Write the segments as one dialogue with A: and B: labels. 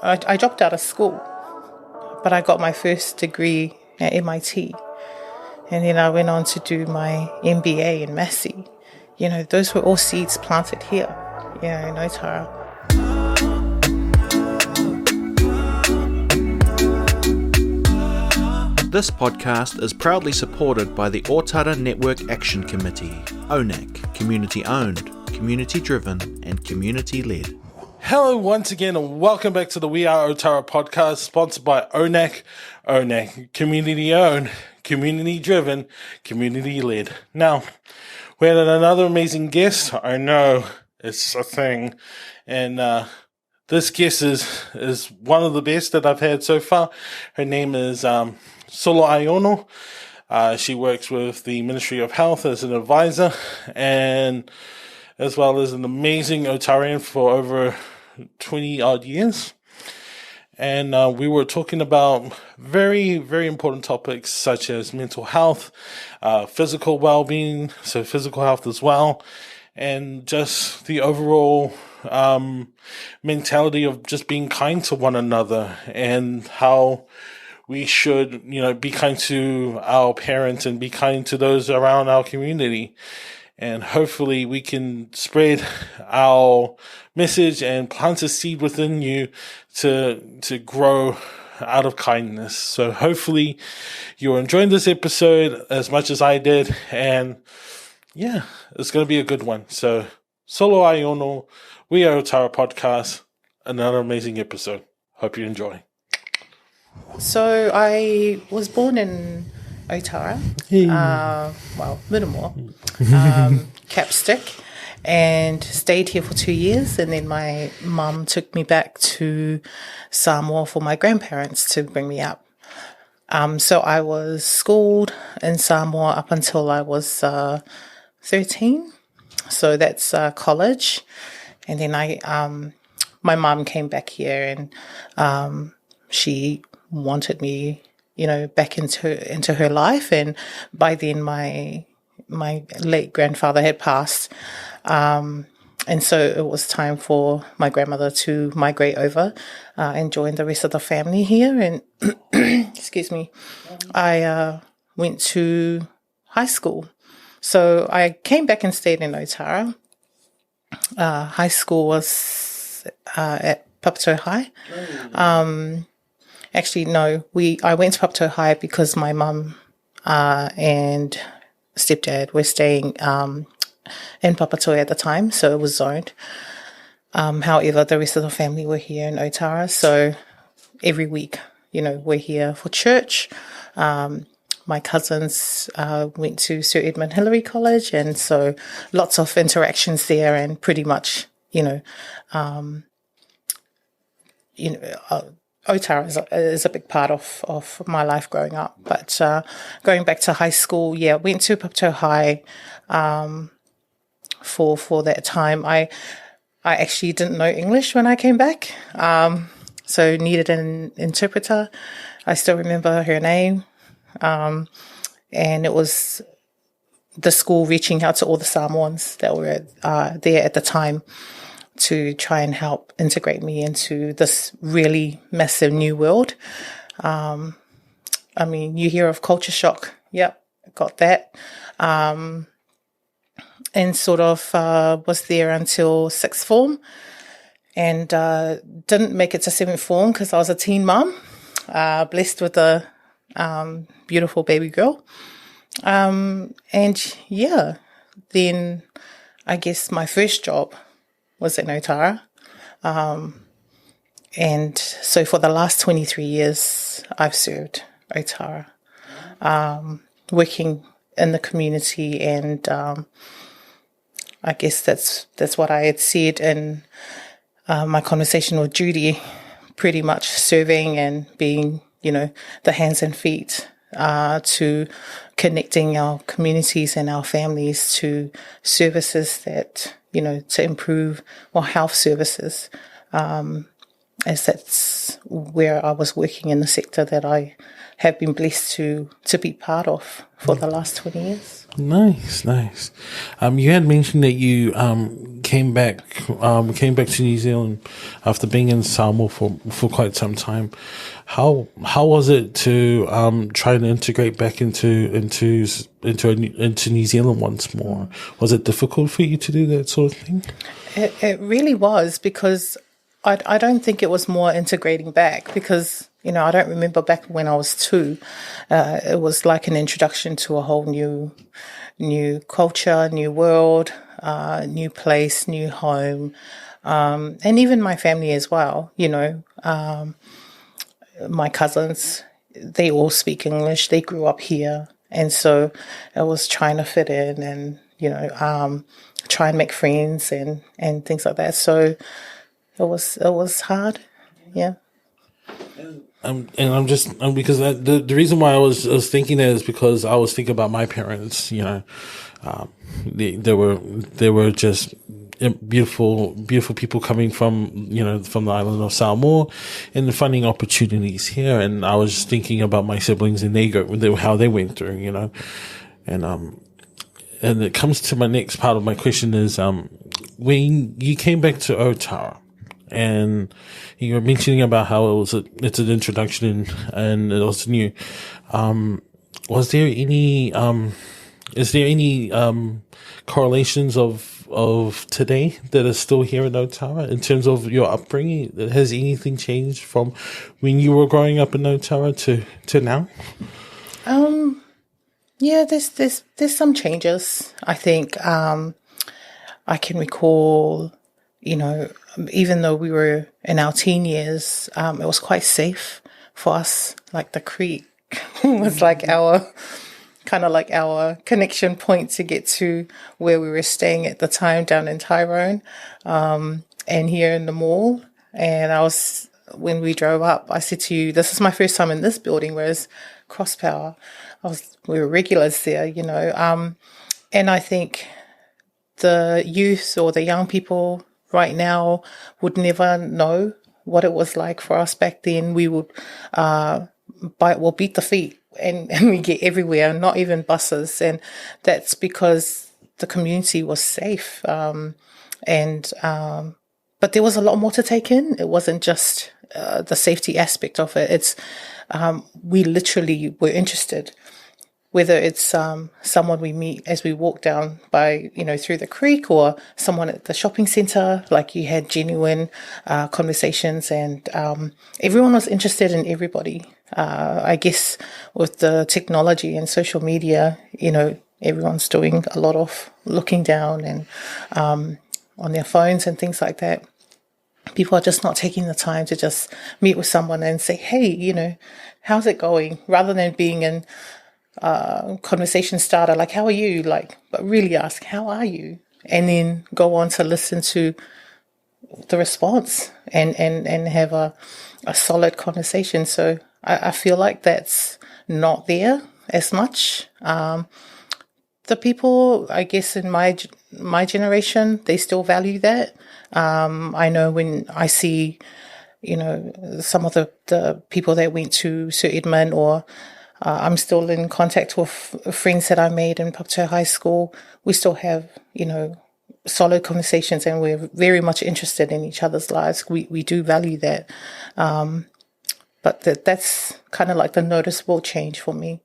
A: I dropped out of school, but I got my first degree at MIT. And then I went on to do my MBA in Massey. Those were all seeds planted here, in Otara.
B: This podcast is proudly supported by the Ōtara Network Action Committee, ōNAC, community-owned, community-driven, and community-led.
C: Hello once again and welcome back to the We Are Otara podcast, sponsored by ōNAC. ōNAC, community-owned, community-driven, community-led. Now, we had another amazing guest. I know, it's a thing. And this guest is one of the best that I've had so far. Her name is Solo Aiono. She works with the Ministry of Health as an advisor, and as well as an amazing Otarian for over 20 odd years. And we were talking about very, very important topics such as mental health, physical well-being, so physical health as well, and just the overall mentality of just being kind to one another, and how we should, be kind to our parents and be kind to those around our community. And hopefully we can spread our message and plant a seed within you to grow out of kindness. So hopefully you're enjoying this episode as much as I did. And yeah, it's going to be a good one. So Solo Aiono, We Are Otara podcast, another amazing episode. Hope you enjoy.
A: So I was born in Otara, Middlemore, Capstick, and stayed here for 2 years. And then my mum took me back to Samoa for my grandparents to bring me up. So I was schooled in Samoa up until I was 13. So that's college. And then my mum came back here, and she wanted me, back into her life. And by then my late grandfather had passed. And so it was time for my grandmother to migrate over and join the rest of the family here. And excuse me, I went to high school. So I came back and stayed in Otara. High school was at Papatoe High. Actually, no, I went to Papatoe High because my mum and stepdad were staying in Papatoe at the time, so it was zoned. However, the rest of the family were here in Otara, so every week, we're here for church. My cousins went to Sir Edmund Hillary College, and so lots of interactions there, and pretty much, Otara is a big part of my life growing up. But going back to high school, went to Papatoe High for that time. I actually didn't know English when I came back, so needed an interpreter. I still remember her name, and it was the school reaching out to all the Samoans that were there at the time to try and help integrate me into this really massive new world. You hear of culture shock. Yep, got that. And sort of was there until sixth form, and didn't make it to seventh form because I was a teen mum, blessed with a beautiful baby girl. Then I guess my first job was in Otara. And so for the last 23 years, I've served Otara, working in the community. And I guess that's what I had said in my conversation with Judy, pretty much serving and being, the hands and feet to connecting our communities and our families to services that, to improve health services, as that's where I was working in the sector that I have been blessed to be part of for the last 20 years.
C: Nice. You had mentioned that you came back to New Zealand after being in Samoa for quite some time. How was it to try and integrate back into New Zealand once more? Was it difficult for you to do that sort of thing?
A: It really was, because I don't think it was more integrating back, because I don't remember back when I was 2. It was like an introduction to a whole new culture, new world, new place, new home, and even my family as well. My cousins, they all speak English. They grew up here, and so I was trying to fit in and try and make friends and things like that. So it was hard, yeah.
C: And because the reason why I was thinking that is because I was thinking about my parents. They were just beautiful people coming from the island of Samoa and finding opportunities here. And I was just thinking about my siblings and how they went through, and it comes to my next part of my question is when you came back to Otara. And you were mentioning about how it's an introduction and it was new. Was there any, is there any, correlations of today that are still here in Otara in terms of your upbringing? Has anything changed from when you were growing up in Otara to now?
A: Yeah, there's some changes. I think, I can recall, even though we were in our teen years, it was quite safe for us. Like the creek was like our connection point to get to where we were staying at the time down in Tyrone, and here in the mall. And when we drove up, I said to you, this is my first time in this building, whereas Crosspower, we were regulars there, and I think the youth or the young people right now would never know what it was like for us back then. We would beat the feet and we get everywhere, not even buses. And that's because the community was safe. But there was a lot more to take in. It wasn't just the safety aspect of it. It's we literally were interested. Whether it's someone we meet as we walk down by, through the creek, or someone at the shopping centre, like you had genuine conversations, and everyone was interested in everybody. I guess with the technology and social media, everyone's doing a lot of looking down and on their phones and things like that. People are just not taking the time to just meet with someone and say, hey, how's it going? Rather than being in conversation starter, like, how are you? But really ask, how are you? And then go on to listen to the response and have a solid conversation. So I feel like that's not there as much. The people, I guess, in my generation, they still value that. I know when I see, some of the people that went to Sir Edmund, or I'm still in contact with friends that I made in Paputua High School. We still have, solid conversations, and we're very much interested in each other's lives. We do value that. But that's kind of like the noticeable change for me.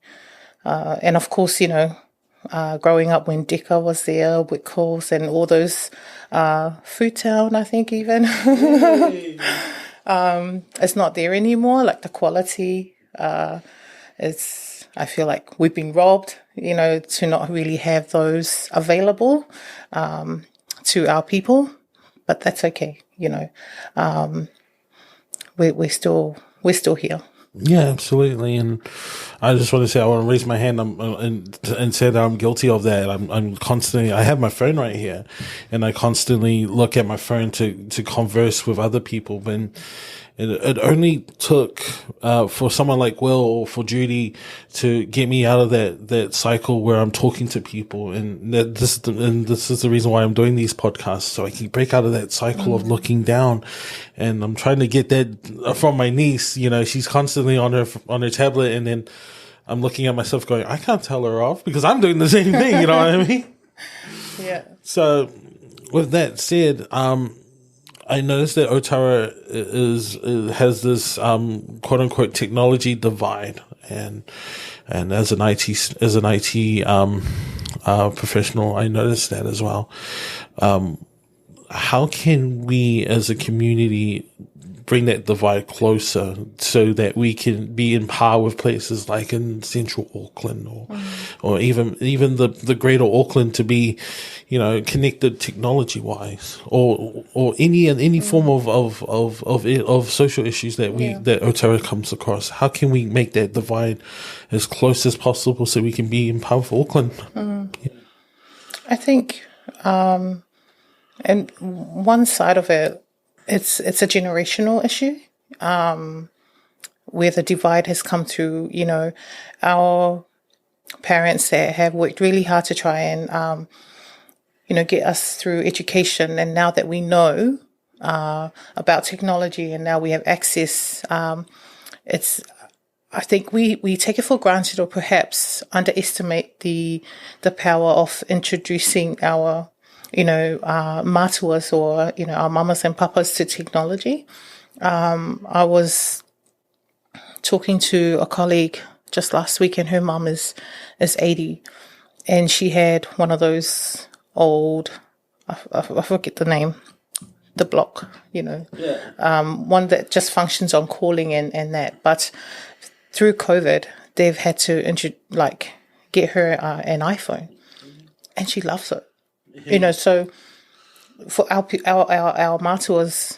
A: And of course, growing up when Decca was there, Wickles and all those, Food Town, I think even, it's not there anymore. Like the quality, I feel like we've been robbed, to not really have those available to our people, but that's okay, we're still here.
C: Yeah, absolutely. And I just want to say, I want to raise my hand and say that I'm guilty of that. I'm constantly, I have my phone right here, and I constantly look at my phone to converse with other people. But it only took for someone like Will or for Judy to get me out of that cycle where I'm talking to people, and this is the reason why I'm doing these podcasts, so I can break out of that cycle of looking down. And I'm trying to get that from my niece. She's constantly on her tablet, and then I'm looking at myself going, I can't tell her off because I'm doing the same thing. You know what I mean?
A: Yeah.
C: So with that said, I noticed that Otara has this quote unquote technology divide, and as an IT professional, I noticed that as well. How can we as a community bring that divide closer so that we can be in par with places like in central Auckland or even the greater Auckland to be, connected technology wise or any form of social issues that that Otara comes across? How can we make that divide as close as possible so we can be in par with Auckland?
A: I think, and one side of it, it's a generational issue, where the divide has come through, our parents that have worked really hard to try and, get us through education. And now that we know about technology and now we have access, I think we take it for granted or perhaps underestimate the power of introducing our mātuas or, our mamas and papas to technology. I was talking to a colleague just last week and her mum is 80 and she had one of those old, I forget the name, the block, one that just functions on calling and that. But through COVID, they've had to get her an iPhone and she loves it. So for our mātuas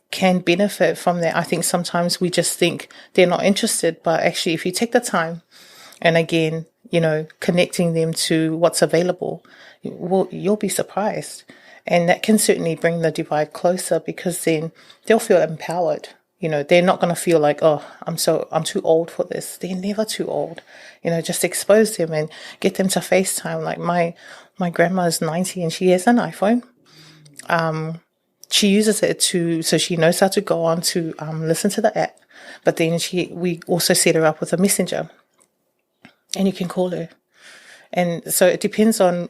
A: can benefit from that. I think sometimes we just think they're not interested, but actually if you take the time and again, connecting them to what's available, you'll be surprised. And that can certainly bring the divide closer because then they'll feel empowered. They're not going to feel like, oh, I'm too old for this. They're never too old. Just expose them and get them to FaceTime. Like my grandma is 90 and she has an iPhone. She uses it so she knows how to go on to listen to the app. But then we also set her up with a messenger and you can call her. And so it depends on,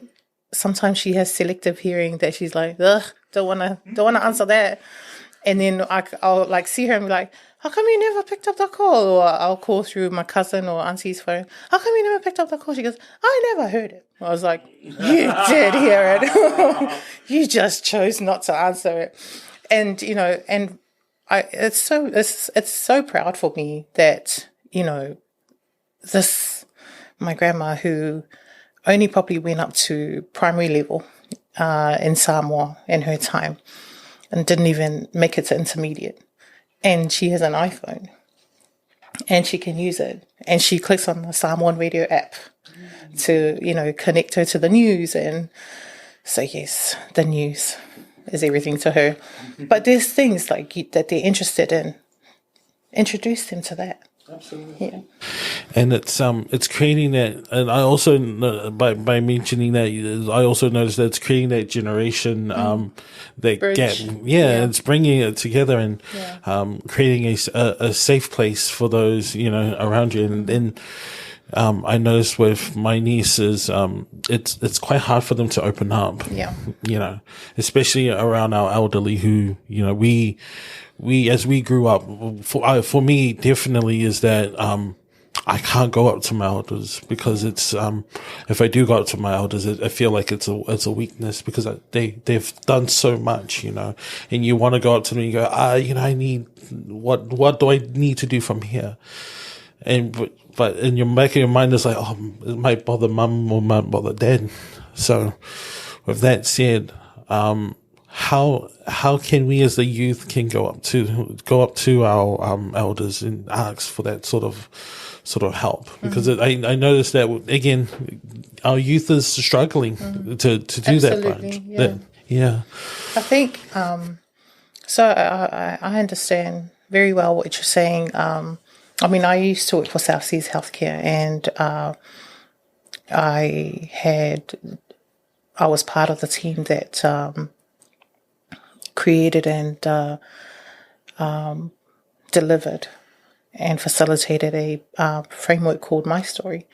A: sometimes she has selective hearing that she's like, ugh, don't want to answer that. And then I'll see her and be like, how come you never picked up the call? Or I'll call through my cousin or auntie's phone. How come you never picked up the call? She goes, I never heard it. I was like, you did hear it. You just chose not to answer it. And, it's so proud for me that, my grandma who only probably went up to primary level in Samoa in her time and didn't even make it to intermediate. And she has an iPhone and she can use it. And she clicks on the Samoan radio app to, connect her to the news. And so, yes, the news is everything to her. But there's things that they're interested in. Introduce them to that.
C: Absolutely. Yeah. And it's creating that, and I also by mentioning that, I also noticed that it's creating that generation that
A: bridge.
C: Gap. Yeah, it's bringing it together and creating a safe place for those around you. And then I noticed with my nieces, it's quite hard for them to open up.
A: Yeah.
C: Especially around our elderly who we as we grew up, for me definitely is that I can't go up to my elders because it's if I do go up to my elders, I feel like it's a weakness because they've done so much, and you want to go up to them and you go, I need what do I need to do from here, but in your back of your mind is like, oh, it might bother mum or might bother dad. So with that said, how can we as the youth can go up to our elders and ask for that sort of help? Because I noticed that again, our youth is struggling to do that branch. Yeah.
A: I think so. I understand very well what you're saying. I used to work for South Seas Healthcare, and I was part of the team that created and delivered and facilitated a framework called My Story.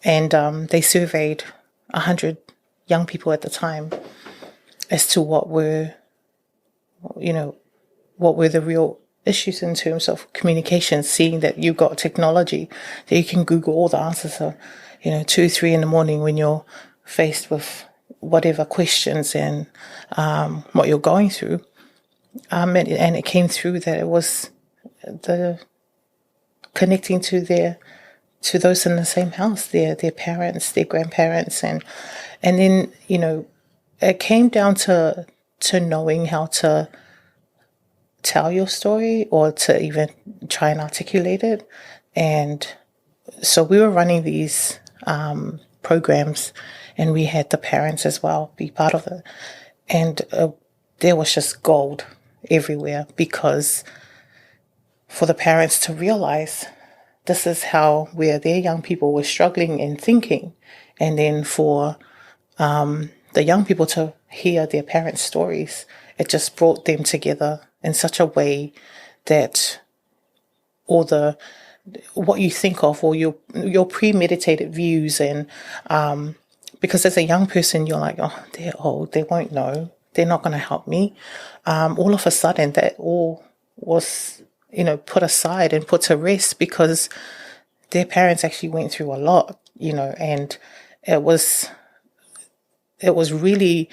A: And they surveyed 100 young people at the time. as to what were the real issues in terms of communication, seeing that you've got technology that you can Google all the answers. So, 2, 3 in the morning when you're faced with whatever questions and what you're going through. And it came through that it was the connecting to those in the same house, their parents, their grandparents, and then, it came down to knowing how to tell your story or to even try and articulate it. And so we were running these programs, and we had the parents as well be part of it. And there was just gold everywhere, because for the parents to realize this is where their young people were struggling and thinking, and then for the young people to hear their parents' stories, it just brought them together in such a way that what you think of, or your premeditated views, and because as a young person you're like, oh, they're old, they won't know, they're not going to help me. All of a sudden that all was put aside and put to rest, because their parents actually went through a lot, and it was really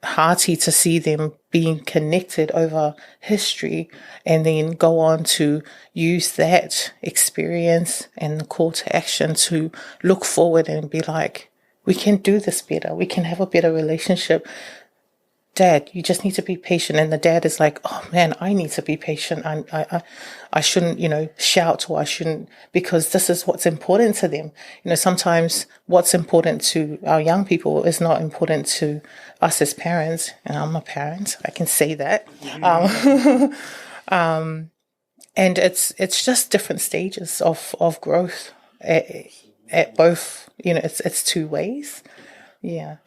A: hearty to see them being connected over history, and then go on to use that experience and the call to action to look forward and be like, we can do this better, we can have a better relationship. Dad, you just need to be patient. And the dad is like, oh man, I need to be patient. I shouldn't, shout, or I shouldn't, because this is what's important to them. Sometimes what's important to our young people is not important to us as parents. And I'm a parent, I can say that. And it's just different stages of growth at both, it's two ways. Yeah.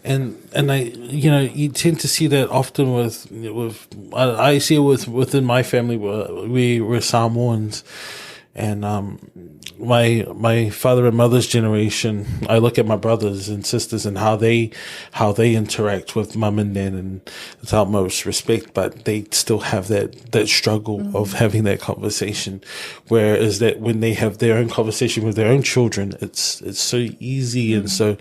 C: And I, you tend to see that often I see it within my family. We're Samoans, and my father and mother's generation, I look at my brothers and sisters and how they interact with mum and dad, and it's utmost respect, but they still have that struggle of having that conversation. Whereas that when they have their own conversation with their own children, it's so easy and so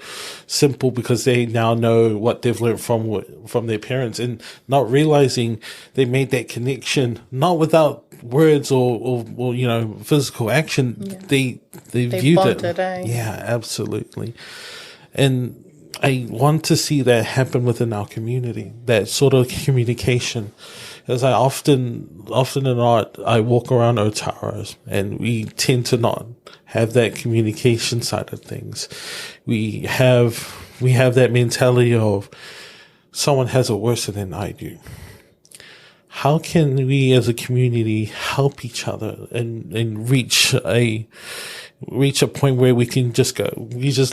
C: simple, because they now know what they've learned from their parents, and not realizing they made that connection, not without words or physical action. They viewed
A: bonded,
C: it. Yeah, absolutely. And I want to see that happen within our community, that sort of communication. As I often I walk around Otara, and we tend to not have that communication side of things. We have that mentality of someone has it worse than I do. How can we as a community help each other and reach a point where we just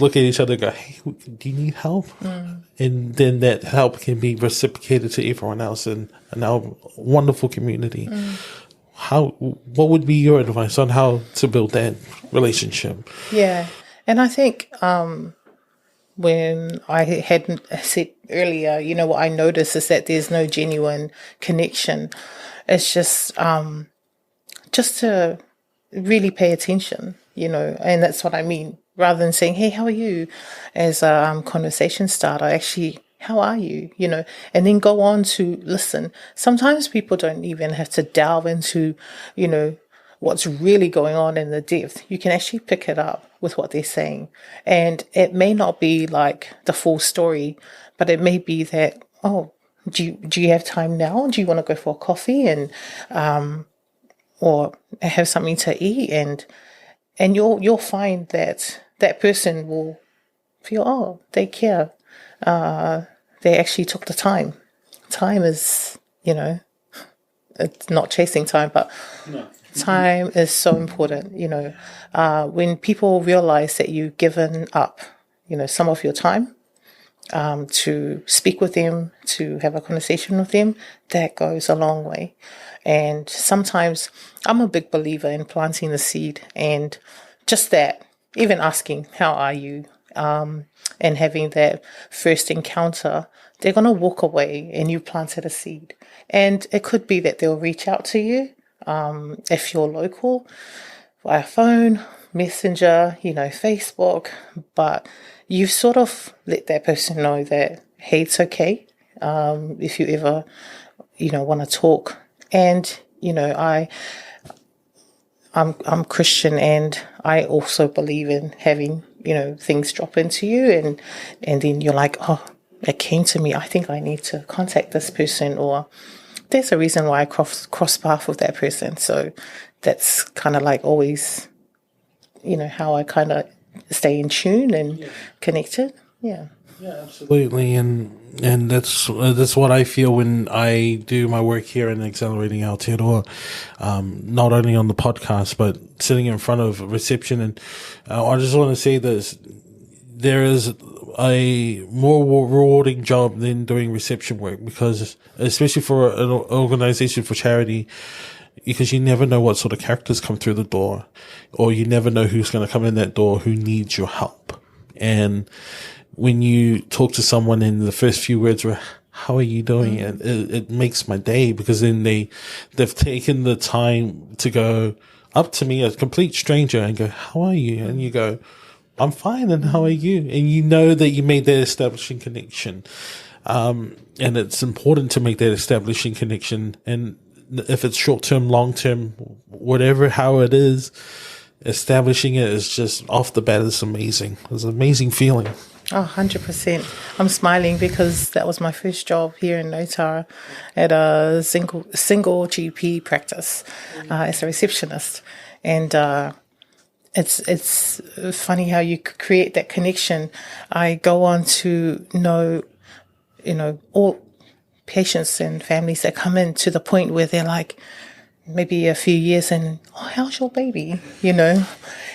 C: look at each other and go, hey, do you need help? And then that help can be reciprocated to everyone else in our wonderful community. What would be your advice on how to build that relationship?
A: Yeah. And I think when I had said earlier, what I notice is that there's no genuine connection. It's just to really pay attention, and that's what I mean. Rather than saying, hey, how are you? As a conversation starter, actually, how are you? And then go on to listen. Sometimes people don't even have to delve into, what's really going on in the depth. You can actually pick it up with what they're saying. And it may not be like the full story, but it may be that, oh, do you have time now? Do you want to go for a coffee and or have something to eat? And you'll find that person will feel, oh, they care. They actually took the time. Time is, it's not chasing time, but no. Time is so important, when people realize that you've given up, some of your time to speak with them, to have a conversation with them, that goes a long way. And sometimes I'm a big believer in planting the seed, and just that, even asking, how are you? and having that first encounter, they're going to walk away and you planted a seed. And it could be that they'll reach out to you if you're local, via phone, messenger, Facebook, but you've sort of let that person know that, hey, it's okay if you ever, want to talk. And, I'm Christian, and I also believe in having, things drop into you, and then you're like, oh, it came to me. I think I need to contact this person, or there's a reason why I cross path with that person. So that's kind of like always, how I kind of stay in tune and connected. Yeah.
C: Yeah, absolutely, and that's what I feel when I do my work here in Accelerating Aotearoa, not only on the podcast but sitting in front of reception. And I just want to say this: there is a more rewarding job than doing reception work, because especially for an organization for charity, because you never know what sort of characters come through the door, or you never know who's going to come in that door who needs your help. And when you talk to someone and the first few words were, how are you doing? And it makes my day, because then they've taken the time to go up to me, a complete stranger, and go, how are you? And you go, I'm fine, and how are you? And you know that you made that establishing connection. And it's important to make that establishing connection. And if it's short term, long term, whatever, how it is, establishing it is just off the bat is amazing. It's an amazing feeling.
A: Oh, 100%. I'm smiling because that was my first job here in Otara at a single GP practice as a receptionist. And it's funny how you create that connection. I go on to know, all patients and families that come in, to the point where they're like, maybe a few years and, oh, how's your baby?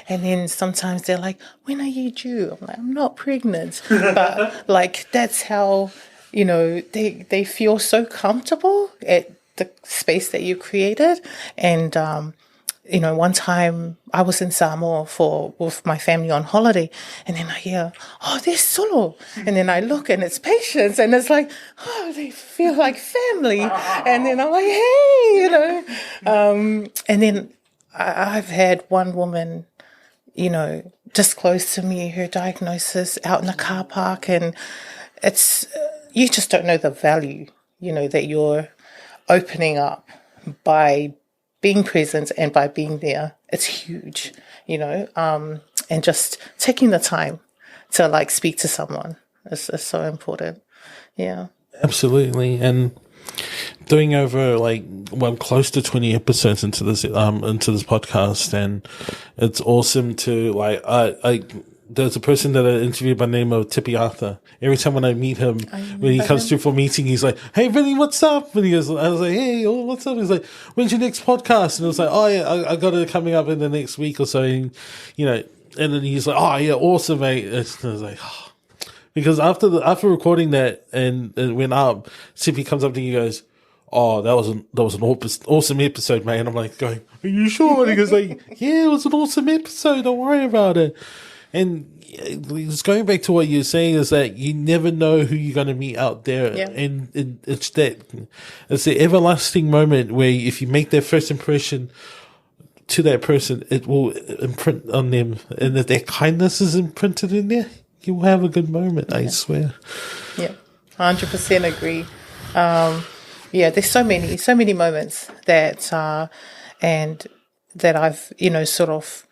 A: And then sometimes they're like, when are you due? I'm like, I'm not pregnant. But like, that's how, they feel so comfortable at the space that you created. And, one time I was in Samoa with my family on holiday, and then I hear, oh, there's solo. And then I look and it's patients, and it's like, oh, they feel like family. And then I'm like, hey, and then I've had one woman, disclose to me her diagnosis out in the car park, and it's, you just don't know the value, that you're opening up by being present and by being there. It's huge, and just taking the time to speak to someone is so important. Yeah.
C: Absolutely. And doing over close to 20 episodes into this podcast, and it's awesome to there's a person that I interviewed by the name of Tipi Arthur. Every time when I meet him, when he comes through for a meeting, he's like, hey, Vinny, what's up? And I was like, hey, what's up? He's like, when's your next podcast? And I was like, oh, yeah, I got it coming up in the next week or so. And, and then he's like, oh, yeah, awesome, mate. And I was like, oh. Because after recording that and it went up, Tipi comes up to you and goes, oh, that was an awesome episode, mate. And I'm like going, are you sure? And he goes like, yeah, it was an awesome episode. Don't worry about it. And it's going back to what you're saying, is that you never know who you're going to meet out there.
A: Yeah.
C: And it's the everlasting moment where if you make that first impression to that person, it will imprint on them. And if their kindness is imprinted in there, you will have a good moment, I swear.
A: Yeah, 100% agree. There's so many moments that, and that I've, sort of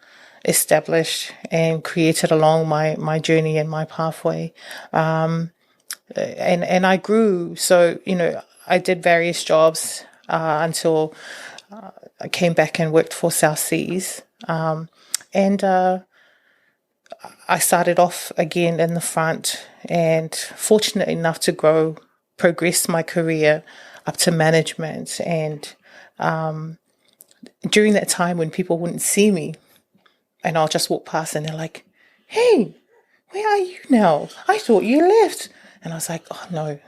A: established and created along my journey and my pathway. And I grew. So, I did various jobs, until I came back and worked for South Seas. And I started off again in the front, and fortunate enough to progress my career up to management. And during that time when people wouldn't see me, and I'll just walk past and they're like, hey, where are you now? I thought you left. And I was like, oh no,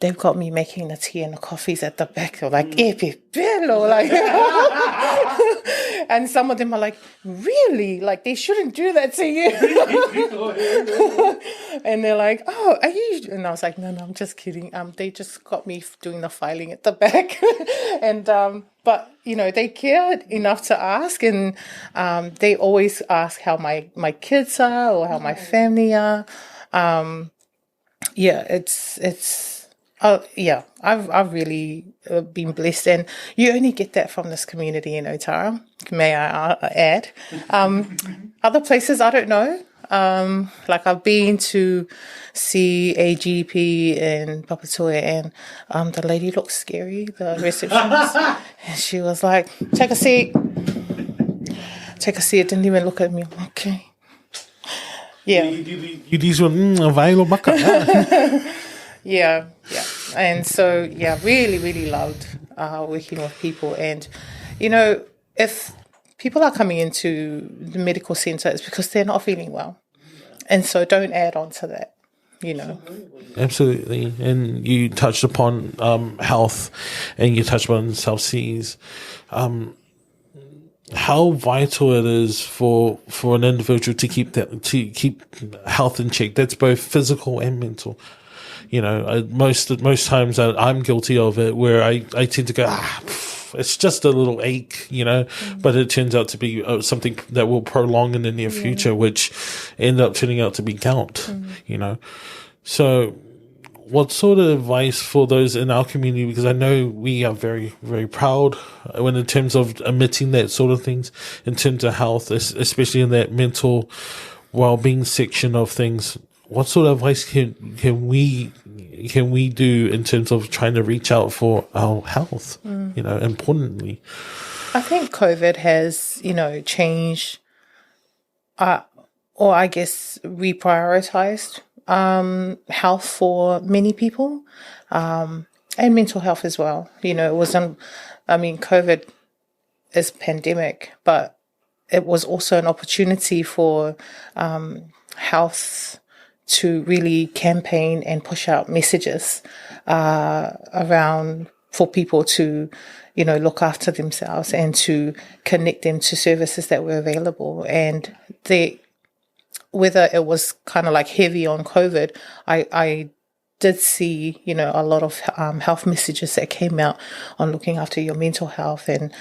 A: they've got me making the tea and the coffees at the back. They're like, Ep18, like, and some of them are like, really? Like, they shouldn't do that to you. And they're like, oh, are you? And I was like, no, I'm just kidding. They just got me doing the filing at the back. And, but, you know, they cared enough to ask, and they always ask how my kids are or how my family are. I've really been blessed, and you only get that from this community in Otara, may I add. Other places, I don't know. Like I've been to see a GP in Papatoa, and the lady looked scary, the receptionist, and she was like, take a seat, didn't even look at me. Okay. Yeah.
C: You these were available baka.
A: Yeah. And so, really, really loved working with people. And, you know, if people are coming into the medical centre, it's because they're not feeling well. And so don't add on to that, you know.
C: Absolutely. And you touched upon health, and you touched upon self-sees. How vital it is for an individual to keep health in check. That's both physical and mental. You know, most times I'm guilty of it, where I tend to go, it's just a little ache, you know, but it turns out to be something that will prolong in the near future, which end up turning out to be gout, you know. So what sort of advice for those in our community, because I know we are very, very proud when in terms of admitting that sort of things, in terms of health, especially in that mental well-being section of things. What sort of advice can we do in terms of trying to reach out for our health, you know, importantly?
A: I think COVID has, you know, changed, or I guess reprioritized health for many people, and mental health as well. You know, COVID is pandemic, but it was also an opportunity for health to really campaign and push out messages around for people to, you know, look after themselves and to connect them to services that were available. And whether it was kind of like heavy on COVID, I did see, you know, a lot of health messages that came out on looking after your mental health and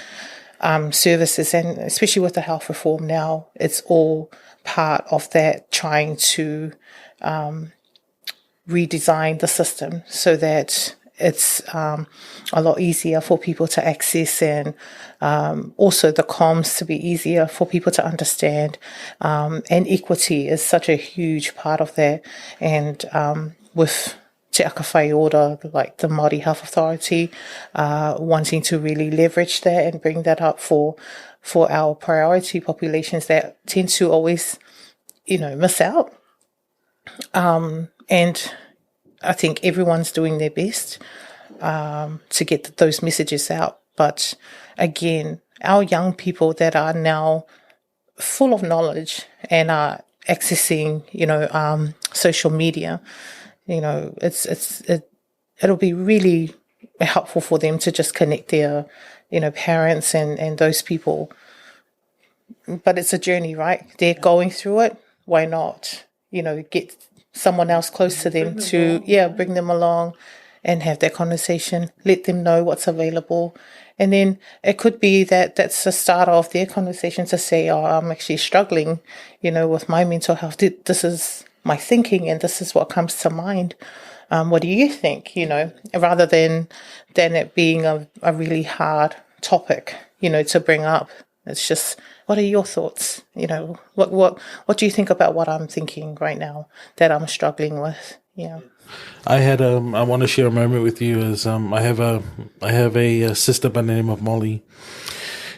A: services, and especially with the health reform now, it's all part of that, trying to redesign the system so that it's a lot easier for people to access, and also the comms to be easier for people to understand. And equity is such a huge part of that. And with Te Aka Whai Order, like the Māori Health Authority, wanting to really leverage that and bring that up for our priority populations that tend to always, you know, miss out. And I think everyone's doing their best to get those messages out. But again, our young people that are now full of knowledge and are accessing, you know, social media, you know, it'll be really helpful for them to just connect their, you know, parents and those people. But it's a journey, right? They're going through it. Why not, you know, get someone else close to them to, bring them along and have that conversation, let them know what's available. And then it could be that that's the start of their conversation to say, oh, I'm actually struggling, you know, with my mental health. This is my thinking and this is what comes to mind. What do you think, you know, rather than it being a really hard topic, you know, to bring up. It's just, what are your thoughts? You know, what do you think about what I'm thinking right now that I'm struggling with? Yeah.
C: I want to share a moment with you. I have a sister by the name of Molly,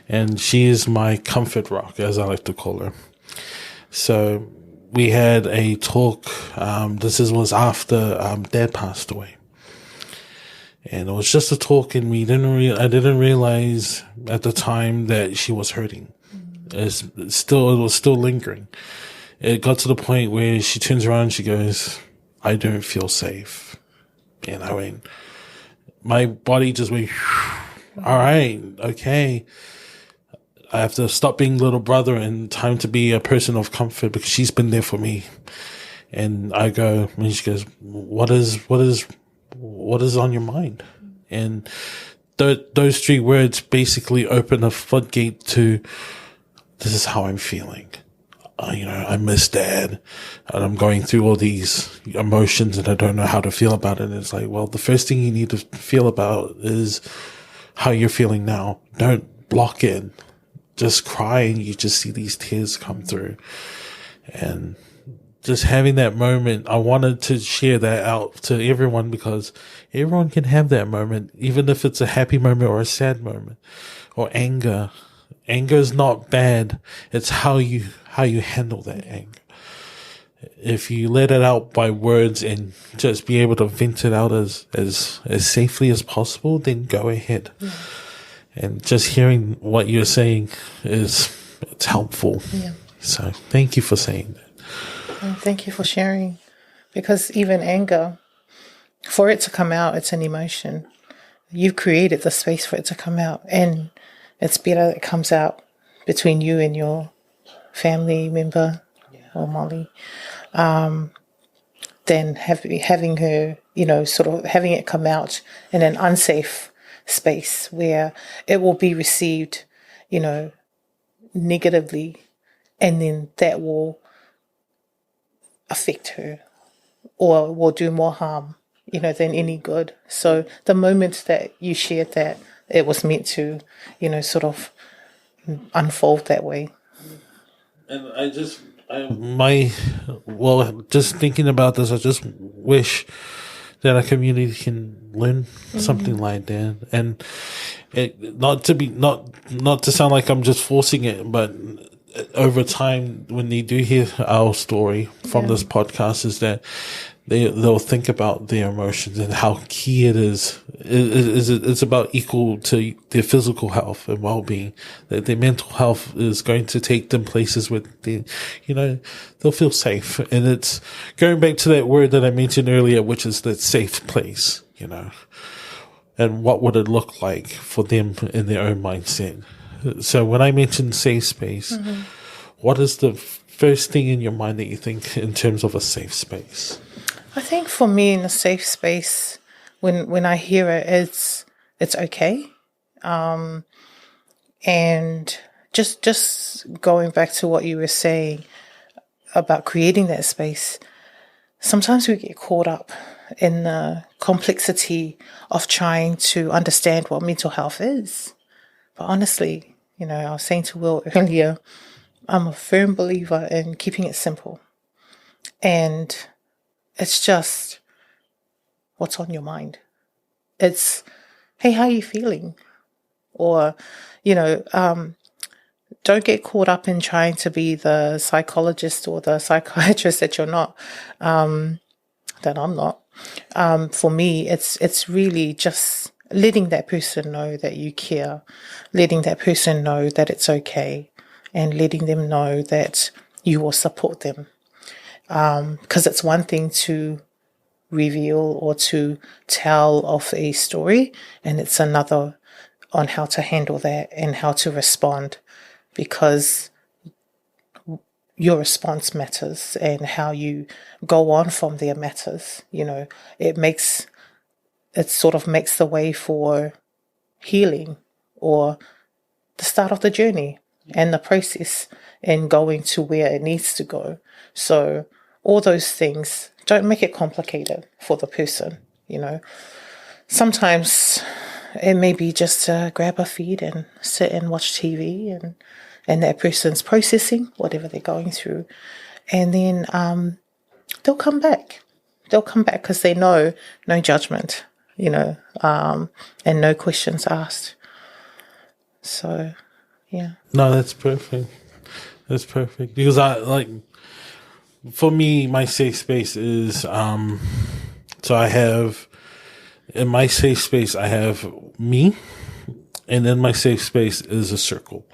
C: and she is my comfort rock, as I like to call her. So we had a talk. This was after Dad passed away. And it was just a talk, and I didn't realize at the time that she was hurting. It was still lingering. It got to the point where she turns around and she goes, I don't feel safe. and my body just went, all right, okay. I have to stop being little brother and time to be a person of comfort because she's been there for me. And I go, and she goes, what is on your mind? And those 3 words basically open a floodgate to, this is how I'm feeling. I miss Dad, and I'm going through all these emotions, and I don't know how to feel about it. And it's like, well, the first thing you need to feel about is how you're feeling now. Don't block it. Just cry, and you just see these tears come through. And just having that moment, I wanted to share that out to everyone because everyone can have that moment, even if it's a happy moment or a sad moment or anger. Anger is not bad. It's how you handle that anger. If you let it out by words and just be able to vent it out as safely as possible, then go ahead. Yeah. And just hearing what you're saying it's helpful. Yeah. So thank you for saying that.
A: And thank you for sharing. Because even anger, for it to come out, it's an emotion. You've created the space for it to come out. And it's better that it comes out between you and your family member or Molly than having her, sort of having it come out in an unsafe space where it will be received, negatively, and then that will affect her or will do more harm, than any good. So the moment that you shared that, it was meant to, sort of unfold that way.
C: And just thinking about this, I just wish that our community can learn something like that. And not to sound like I'm just forcing it, but over time, when they do hear our story from this podcast, is that they'll think about their emotions and how key it is. It's about equal to their physical health and well-being. That their mental health is going to take them places where they'll feel safe. And it's going back to that word that I mentioned earlier, which is that safe place, and what would it look like for them in their own mindset. So when I mention safe space, what is the first thing in your mind that you think in terms of a safe space?
A: I think for me, in a safe space, when I hear it, it's okay. And just going back to what you were saying about creating that space, sometimes we get caught up in the complexity of trying to understand what mental health is. But honestly, I was saying to Will earlier, I'm a firm believer in keeping it simple. And it's just what's on your mind. It's, hey, how are you feeling? Or, don't get caught up in trying to be the psychologist or the psychiatrist that you're not, that I'm not. For me, it's really just letting that person know that you care, letting that person know that it's okay, and letting them know that you will support them. Because it's one thing to reveal or to tell of a story, and it's another on how to handle that and how to respond, because your response matters and how you go on from there matters. It sort of makes the way for healing or the start of the journey and the process and going to where it needs to go. So all those things, don't make it complicated for the person, Sometimes it may be just to grab a feed and sit and watch TV and that person's processing whatever they're going through. And then they'll come back. They'll come back because they know no judgment, and no questions asked. So, yeah.
C: No, that's perfect. That's perfect. Because for me, my safe space is, so I have, in my safe space, I have me, and in my safe space is a circle.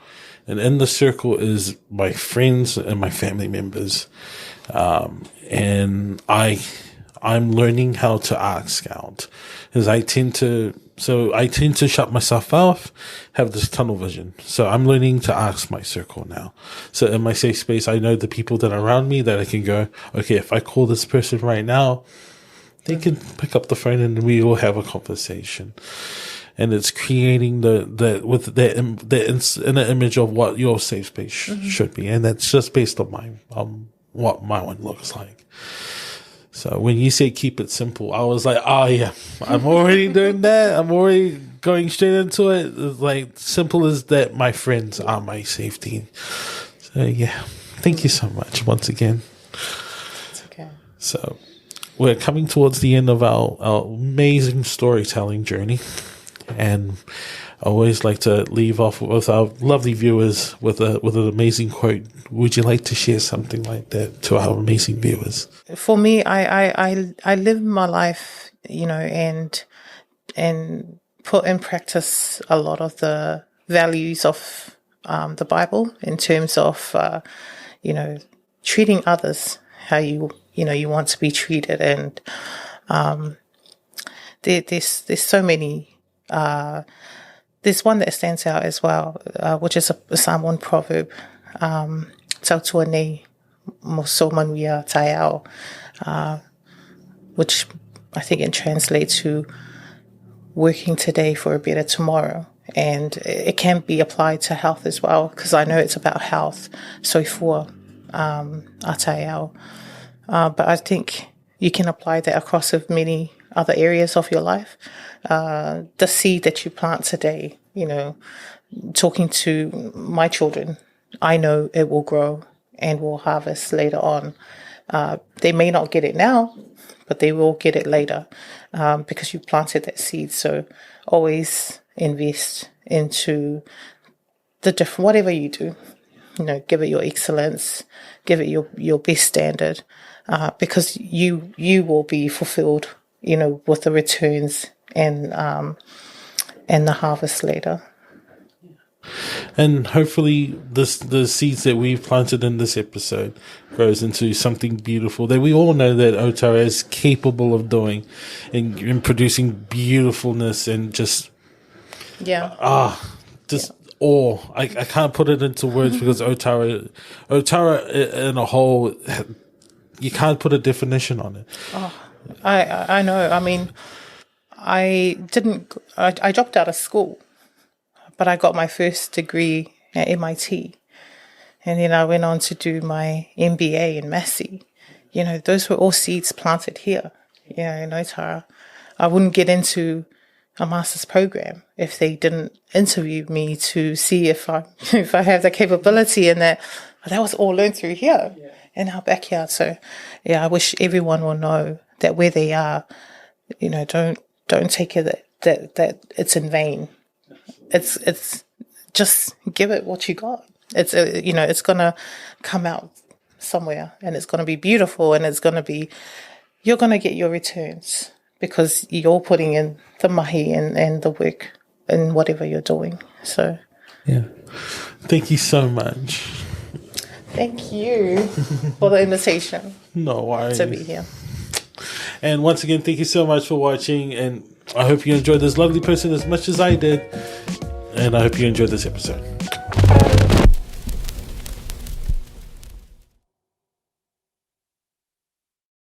C: And in the circle is my friends and my family members. And I I'm learning how to ask out, because I tend to shut myself off, have this tunnel vision. So I'm learning to ask my circle now. So in my safe space, I know the people that are around me that I can go, okay, if I call this person right now, they can pick up the phone and we will have a conversation. And it's creating the inner image of what your safe space should be. And that's just based on what my one looks like. So when you say keep it simple, I was like, oh yeah, I'm already doing that. I'm already going straight into it. It's like simple as that. My friends are my safety. So yeah, thank you so much once again.
A: It's okay.
C: So we're coming towards the end of our amazing storytelling journey. And I always like to leave off with our lovely viewers with an amazing quote. Would you like to share something like that to our amazing viewers?
A: For me, I live my life, and put in practice a lot of the values of the Bible in terms of treating others how you want to be treated, and there's so many. There's one that stands out as well, which is a Psalm 1 proverb. Tautua nei moso manuia taiao, which I think it translates to working today for a better tomorrow. And it can be applied to health as well, because I know it's about health. So for ataiao. But I think you can apply that across of many other areas of your life. The seed that you plant today, talking to my children, I know it will grow and will harvest later on. They may not get it now, but they will get it later because you planted that seed. So always invest into the different, whatever you do, give it your excellence, give it your best standard, because you will be fulfilled, with the returns and the harvest later.
C: And hopefully the seeds that we've planted in this episode grows into something beautiful that we all know that Otara is capable of doing in producing beautifulness and just awe. I can't put it into words because Otara in a whole, you can't put a definition on it.
A: I know. I mean, I dropped out of school, but I got my first degree at MIT. And then I went on to do my MBA in Massey. Those were all seeds planted here, in Otara. I wouldn't get into a master's program if they didn't interview me to see if I have the capability, and that was all learned through here in our backyard. So, I wish everyone will know that where they are, don't take it that it's in vain. It's just give it what you got. It's it's gonna come out somewhere, and it's gonna be beautiful, and you're gonna get your returns because you're putting in the mahi and the work in whatever you're doing. So
C: thank you so much.
A: Thank you for the invitation.
C: No worries
A: to be here.
C: And once again, thank you so much for watching, and I hope you enjoyed this lovely person as much as I did, and I hope you enjoyed this episode.